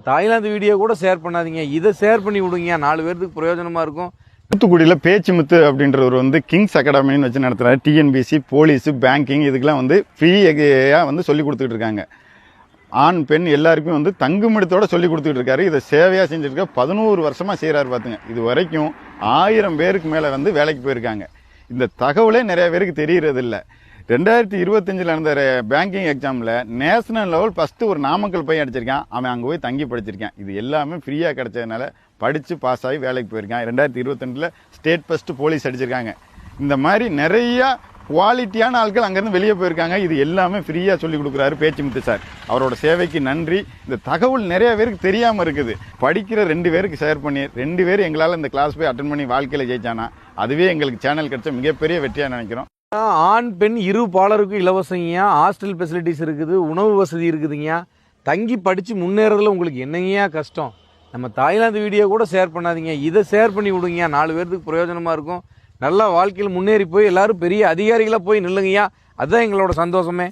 Thailand video கூட share பண்ணாதீங்க, இதை ஷேர் பண்ணி விடுங்க, 4 பேருக்கு பிரயோஜனமா இருக்கும். தூத்துக்குடியில் பேச்சுமுத்து அப்படின்றவர் கிங்ஸ் அகாடமின்னு வச்சு நடத்துகிறாரு. டிஎன்பிசி, போலீஸு, பேங்கிங் இதுக்கெல்லாம் ஃப்ரீயாக சொல்லி கொடுத்துட்டு இருக்காங்க. ஆண் பெண் எல்லாருக்கும் தங்குமிடத்தோட சொல்லி கொடுத்துட்டு இருக்காரு. இதை சேவையாக செஞ்சுருக்க 11 வருஷமாக செய்கிறாரு. பார்த்துங்க, இது வரைக்கும் 1000 பேருக்கு மேலே வேலைக்கு போயிருக்காங்க. இந்த தகவலே நிறைய பேருக்கு தெரியறது இல்லை. 2025 நடந்த பேங்கிங் எக்ஸாமில் நேஷனல் லெவல் ஃபஸ்ட்டு ஒரு நாமக்கல் போய் அடிச்சிருக்கான். அவன் அங்கே போய் தங்கி படிச்சிருக்கான். இது எல்லாமே ஃப்ரீயாக கிடைச்சதுனால படித்து பாஸ் ஆகி வேலைக்கு போயிருக்கான். 2022 ஸ்டேட் ஃபஸ்ட்டு போலீஸ் அடிச்சிருக்காங்க. இந்த மாதிரி நிறையா குவாலிட்டியான ஆட்கள் அங்கேருந்து வெளியே போயிருக்காங்க. இது எல்லாமே ஃப்ரீயாக சொல்லி கொடுக்குறாரு பேச்சுமுத்து சார். அவரோட சேவைக்கு நன்றி. இந்த தகவல் நிறைய பேருக்கு தெரியாமல் இருக்குது. படிக்கிற 2 பேருக்கு ஷேர் பண்ணி 2 பேர் எங்களால் இந்த கிளாஸ் போய் அட்டன் பண்ணி வாழ்க்கையில் ஜெயிச்சானா அதுவே எங்களுக்கு சேனல் கிடைச்ச மிகப்பெரிய வெற்றியாக நினைக்கிறோம். ஆண் பெண் இரு பாலருக்கும் இலவசங்க, ஹாஸ்டல் ஃபெசிலிட்டிஸ் இருக்குது, உணவு வசதி இருக்குதுங்க. தங்கி படித்து முன்னேறதுல உங்களுக்கு என்னங்கயா கஷ்டம்? நம்ம தாய்லாந்து வீடியோ கூட ஷேர் பண்ணாதீங்க, இதை ஷேர் பண்ணி விடுங்க, 4 பேருக்கு பிரயோஜனமாக இருக்கும். நல்லா வாழ்க்கையில் முன்னேறி போய் எல்லாரும் பெரிய அதிகாரிகளாக போய் நில்லுங்கய்யா. அதுதான் எங்களோட சந்தோஷமே.